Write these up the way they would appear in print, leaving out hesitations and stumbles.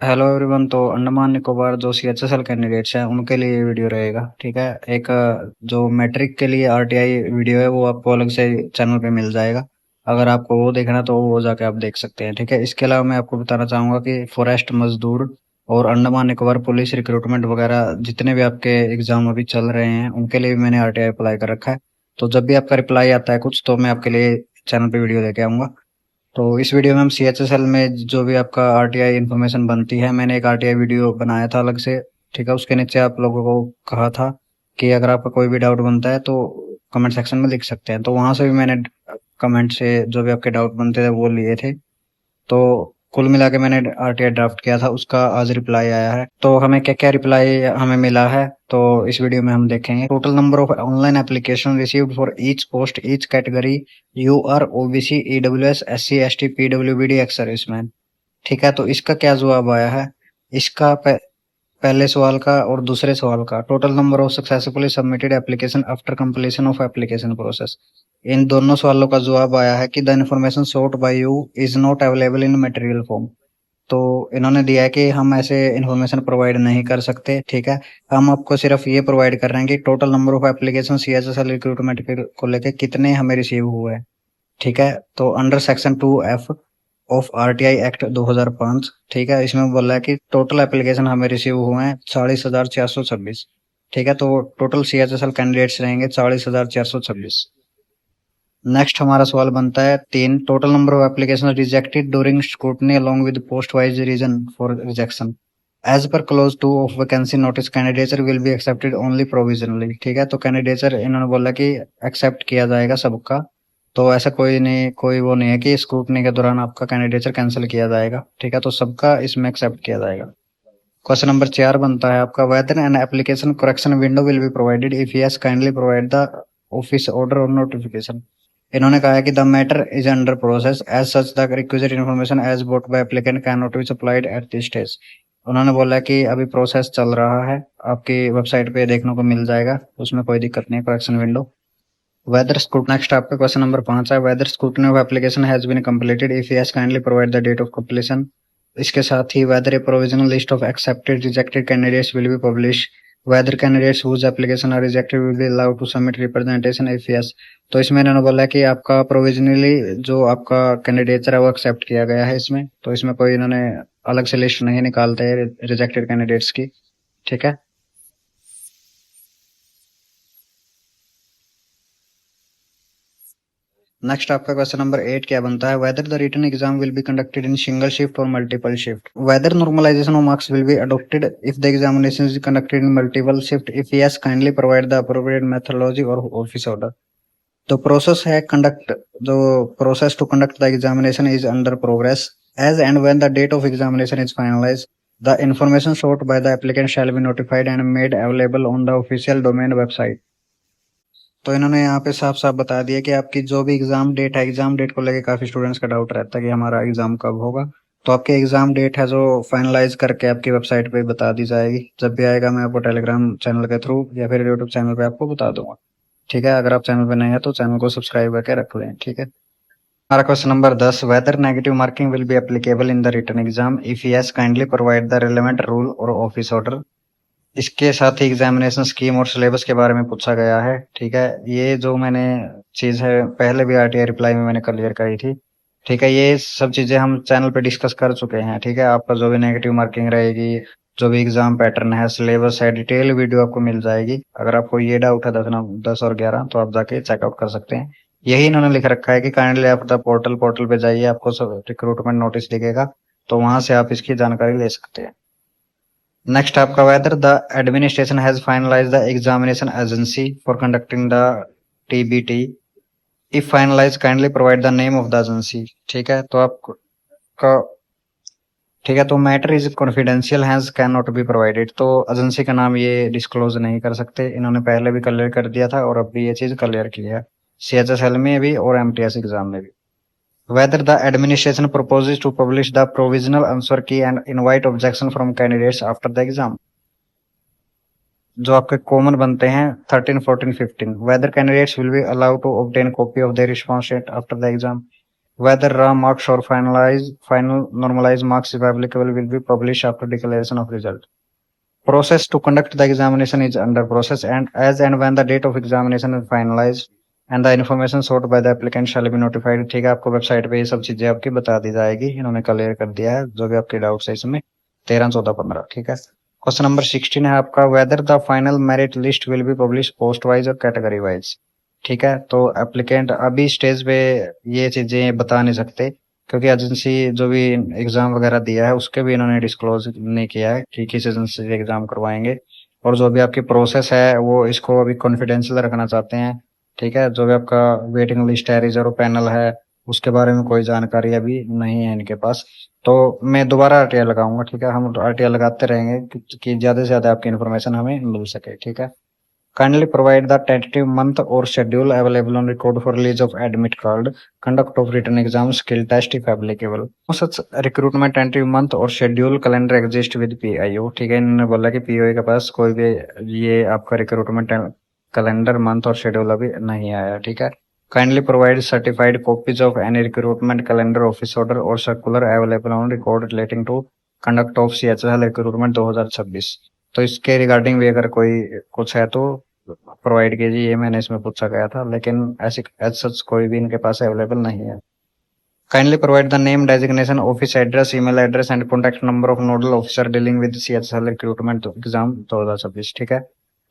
Hello everyone. तो अंडमान निकोबार जो CHSL candidates हैं उनके लिए ये वीडियो रहेगा। ठीक है। एक जो मैट्रिक के लिए आरटीआई वीडियो है वो आपको अलग से चैनल पे मिल जाएगा। अगर आपको वो देखना तो वो जाके आप देख सकते हैं। ठीक है। इसके अलावा मैं आपको बताना चाहूंगा कि फॉरेस्ट मजदूर और अंडमान निकोबार पुलिस रिक्रूटमेंट वगैरह जितने भी आपके एग्जाम अभी चल रहे हैं उनके लिए भी मैंने आरटीआई अप्लाई कर रखा है। तो जब भी आपका रिप्लाई आता है कुछ तो मैं आपके लिए चैनल पे वीडियो लेके आऊंगा। तो इस वीडियो में हम सीएचएसएल में जो भी आपका आरटीआई इन्फॉर्मेशन बनती है, मैंने एक आरटीआई वीडियो बनाया था अलग से। ठीक है। उसके नीचे आप लोगों को कहा था कि अगर आपका कोई भी डाउट बनता है तो कमेंट सेक्शन में लिख सकते हैं। तो वहां से भी मैंने कमेंट से जो भी आपके डाउट बनते थे वो लिए थे। तो कुल मिला के मैंने आरटीआई ड्राफ्ट किया था, उसका आज रिप्लाई आया है। तो हमें क्या क्या रिप्लाई हमें मिला है तो इस वीडियो में हम देखेंगे। Total number of online application received for each post each category UR OBC EWS SC ST PWBD ex serviceman. ठीक है। तो इसका क्या जवाब आया है? इसका पहले सवाल का और दूसरे सवाल का total number of successfully submitted application after completion of application process, इन दोनों सवालों का जवाब आया है कि the information sought by you is not available in material form. तो इन्होंने दिया है कि हम ऐसे इन्फॉर्मेशन प्रोवाइड नहीं कर सकते। ठीक है। हम आपको सिर्फ ये प्रोवाइड कर रहे हैं कि total number of application CHSL recruitment को लेके कितने हमें रिसीव हुए हैं। ठीक है। तो under section 2F of RTI act 2005, ठीक है, इसमें बोला है कि टोटल एप्लीकेशन हमें रिसीव हुए हैं 40,426। ठीक है। तो टोटल सीएचएसएल कैंडिडेट्स रहेंगे 40,426। नेक्स्ट हमारा सवाल बनता है 3, total number of application rejected during scrutiny along with post wise reason for rejection as per clause 2 of vacancy notice candidature will be accepted only provisionally. ठीक है। तो कैंडिडेचर इन्होंने बोला कि एक्सेप्ट किया जाएगा सबका। तो ऐसा कोई नहीं, कोई वो नहीं है कि स्क्रूटनी के दौरान आपका कैंडिडेचर कैंसिल किया जाएगा। ठीक है। तो सबका इसमें एक्सेप्ट किया जाएगा। क्वेश्चन नंबर 4 बनता है आपका, whether an application correction window will be provided if yes kindly provide the office order और नोटिफिकेशन। इन्होंने कहा है कि the matter is under process as such the requisite information as sought by applicant can not be supplied at this stage. उन्होंने बोला कि अभी process चल रहा है, आपकी वेबसाइट पे देखने को मिल जाएगा, उसमें कोई दिक्कत नहीं, correction window. Whether scrutiny next आपका क्वेश्चन नंबर 5 है, whether scrutiny of application has been completed if yes kindly provide the date of completion. इसके साथ ही whether a provisional list of accepted rejected candidates will be publish, whether candidates whose application are rejected will be allowed to submit representation if yes. तो इसमें इन्होंने बोला है कि आपका प्रोविजनली जो आपका कैंडिडेचर है वो एक्सेप्ट किया गया है इसमें। तो इसमें कोई इन्होंने अलग से लिस्ट नहीं निकालते हैं रिजेक्टेड कैंडिडेट्स की। ठीक है। नेक्स्ट आपका क्वेश्चन नंबर 8 क्या बनता है, whether the written exam will be conducted in single shift और multiple shift, whether normalisation of marks will be adopted if the examination is conducted in multiple shift if yes kindly provide the appropriate methodology और office order. तो process है conduct, जो process to conduct the examination is under progress as and when the date of examination is finalised the information sought by the applicant shall be notified and made available on the official domain website। तो इन्होंने यहाँ पे साफ साफ बता दिया कि आपकी जो भी एग्जाम डेट है, एग्जाम डेट को लेके काफी स्टूडेंट्स का डाउट रहता है कि हमारा एग्जाम कब होगा। तो आपके एग्जाम डेट है जो फाइनलाइज करके आपकी वेबसाइट पे बता दी जाएगी। जब भी आएगा मैं आपको टेलीग्राम चैनल के थ्रू या फिर यूट्यूब चैनल पे आपको बता दूंगा। ठीक है। अगर आप चैनल पे नए हैं तो चैनल को सब्सक्राइब करके रख लें। ठीक है। हमारा question number 10, whether negative marking will be applicable in the written exam if yes kindly provide the relevant rule और ऑफिस ऑर्डर। इसके साथ ही एग्जामिनेशन स्कीम और सिलेबस के बारे में पूछा गया है। ठीक है। ये जो मैंने चीज है पहले भी आरटीआई रिप्लाई में मैंने क्लियर करी थी। ठीक है। ये सब चीजें हम चैनल पे डिस्कस कर चुके हैं। ठीक है। आपका जो भी नेगेटिव मार्किंग रहेगी, जो भी एग्जाम पैटर्न है, सिलेबस है, डिटेल वीडियो आपको मिल जाएगी। अगर आपको ये डाउट है 10 और 11 तो आप जाके चेकआउट कर सकते हैं। यही इन्होंने लिख रखा है कि काइंडली आप द पोर्टल पे जाइए, आपको सब रिक्रूटमेंट नोटिस दिखेगा, तो वहां से आप इसकी जानकारी ले सकते हैं। नेक्स्ट आपका, whether the administration has finalise the examination agency for conducting the TBT, if finalise kindly provide the name of the agency. ठीक है। तो आपका ठीक है, तो matter is confidential has can not be provided. तो एजेंसी का नाम ये डिस्क्लोज नहीं कर सकते। इन्होंने पहले भी क्लियर कर दिया था और अब भी ये चीज क्लियर की है, सीएचएसएल में भी और एमटीएस एग्जाम में भी। Whether the administration proposes to publish the provisional answer key and invite objection from candidates after the exam। जो आपके कॉमन बनते हैं 13, 14, 15, whether candidates will be allowed to obtain copy of their response sheet after the exam। whether raw marks or final normalized marks if applicable will be published after declaration of result. Process to conduct the examination is under process, and as and when the date of examination is finalized and the information sought by the applicant shall be notified. ठीक है, आपको website पे ये सब चीजें आपकी बता दी जाएगी, इन्होंने क्लियर कर दिया है जो भी आपके डाउट्स है इसमें। 13, 14, 15। ठीक है, क्वेश्चन नंबर 16 है आपका, whether the final merit list will be publish post wise और कैटेगरी वाइज। ठीक है, तो एप्लीकेंट अभी स्टेज पे ये चीजें बता नहीं सकते, क्योंकि एजेंसी जो भी एग्जाम वगैरह दिया है उसके भी इन्होंने डिस्क्लोज नहीं किया है कि किस एजेंसी से एग्जाम करवाएंगे, और जो भी आपकी प्रोसेस है वो इसको अभी कॉन्फिडेंशियल रखना चाहते हैं। ठीक है, जो भी आपका वेटिंग लिस्ट है, रिजर्व पैनल है, उसके बारे में कोई जानकारी अभी नहीं है इनके पास। तो मैं दोबारा आरटीआई लगाऊंगा। ठीक है, हम आरटीआई लगाते रहेंगे कि ज्यादा से ज्यादा आपकी इन्फॉर्मेशन हमें मिल सके। ठीक है, kindly provide the tentative month or schedule available on record for release of admit card, conduct of written exam, skill test if applicable. No such recruitment tentative month और schedule calendar exist with PIO। ठीक है, इन्होंने बोला कि PIO के पास कोई भी ये आपका रिक्रूटमेंट कैलेंडर मंथ और शेड्यूल अभी नहीं आया। ठीक है, kindly provide certified copies of any recruitment calendar, office order or circular available on record relating to conduct of CHSL recruitment 2026। तो इसके रिगार्डिंग भी अगर कोई कुछ है तो प्रोवाइड कीजिए, ये मैंने इसमें पूछा गया था, लेकिन ऐसी एज सच कोई भी इनके पास अवेलेबल नहीं है। Kindly provide the name, designation, office address, email address and contact number of nodal officer dealing with CHSL recruitment exam 2026। ठीक है,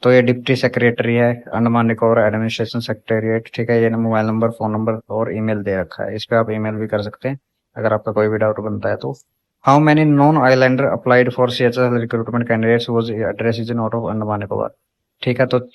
तो ये डिप्टी सेक्रेटरी है, अंडमान निकोबार एडमिनिस्ट्रेशन सेक्रेटरीट। ठीक है, ये मोबाइल नंबर, फोन नंबर और ईमेल दे रखा है, इस पे आप ईमेल भी कर सकते हैं अगर आपका कोई भी डाउट बनता है तो। How many non islander applied for CHSL recruitment candidates was address is not of Andaman Nicobar. ठीक है, तो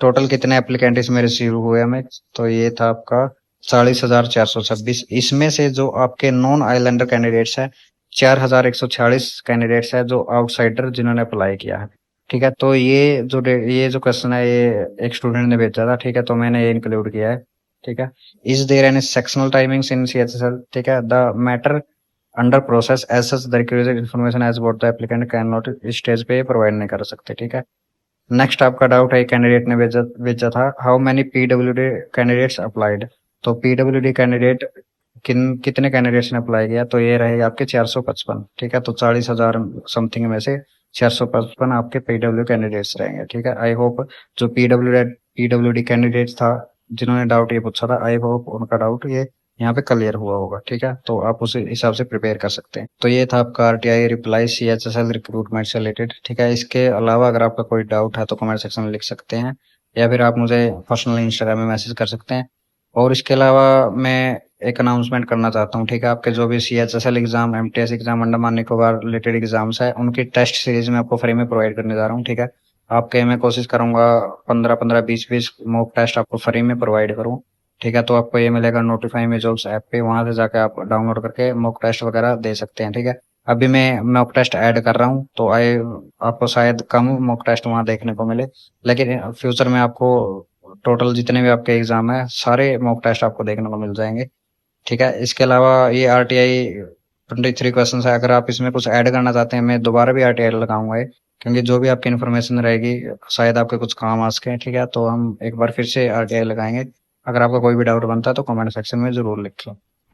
टोटल कितने एप्लीकेंट इसमें रिसीव हुए हमें, तो ये था आपका 40,426। इसमें से जो आपके नॉन आइलैंडर कैंडिडेट्स है 4,146 कैंडिडेट्स है जो आउटसाइडर जिन्होंने अप्लाई किया है। ठीक है, तो ये जो क्वेश्चन है ये एक स्टूडेंट ने भेजा था। ठीक है, तो मैंने ये इंक्लूड किया है। ठीक है, is there any sectional timings in CHSL। ठीक है, the matter under process as such the requisite information as about the applicant can not, इस स्टेज पे प्रोवाइड नहीं कर सकते। ठीक है, नेक्स्ट आपका डाउट है कैंडिडेट ने भेजा था, how many PWD candidates applied. तो PWD कैंडिडेट कितने कैंडिडेट्स ने अप्लाई किया, तो ये रहेगा आपके 455। ठीक है, तो 40,000 समथिंग में से 455 आपके PW कैंडिडेट्स रहेंगे। ठीक है, आई होप जो PWD कैंडिडेट था जिन्होंने डाउट ये पूछा था, आई होप उनका डाउट ये यहाँ पे क्लियर हुआ होगा। ठीक है, तो आप उस हिसाब से प्रिपेयर कर सकते हैं। तो ये था आपका RTI रिप्लाई CHSL रिक्रूटमेंट से रिलेटेड। ठीक है, इसके अलावा अगर आपका कोई डाउट है तो कमेंट सेक्शन में लिख सकते हैं, या फिर आप मुझे पर्सनली इंस्टाग्राम में मैसेज कर सकते हैं। और इसके अलावा मैं एक अनाउंसमेंट करना चाहता हूँ। ठीक है, आपके जो भी CHSL exam, MTS exam, Andaman Nicobar related exams है, उनकी टेस्ट सीरीज में आपको फ्री में प्रोवाइड करने जा रहा हूँ। ठीक है, आपके मैं कोशिश करूंगा 15-15, 20-20 मॉक टेस्ट आपको फ्री में प्रोवाइड करूँ। ठीक है, तो आपको ये मिलेगा नोटिफाई में जॉब्स ऐप पे, वहां से जाके आप डाउनलोड करके मॉक टेस्ट वगैरह दे सकते हैं। ठीक है, अभी मैं मॉक टेस्ट ऐड कर रहा हूँ, तो आपको शायद कम मॉक टेस्ट वहां देखने को मिले, लेकिन फ्यूचर में आपको टोटल जितने भी आपके एग्जाम है सारे मॉक टेस्ट आपको देखने को मिल जाएंगे। ठीक है, इसके अलावा ये RTI 23 क्वेश्चन है, अगर आप इसमें कुछ ऐड करना चाहते हैं मैं दोबारा भी RTI लगाऊंगा ये, क्योंकि जो भी आपकी इन्फॉर्मेशन रहेगी शायद आपके कुछ काम आ सके। ठीक है, तो हम एक बार फिर से RTI लगाएंगे। अगर आपका कोई भी डाउट बनता है तो कमेंट सेक्शन में जरूर लिखें।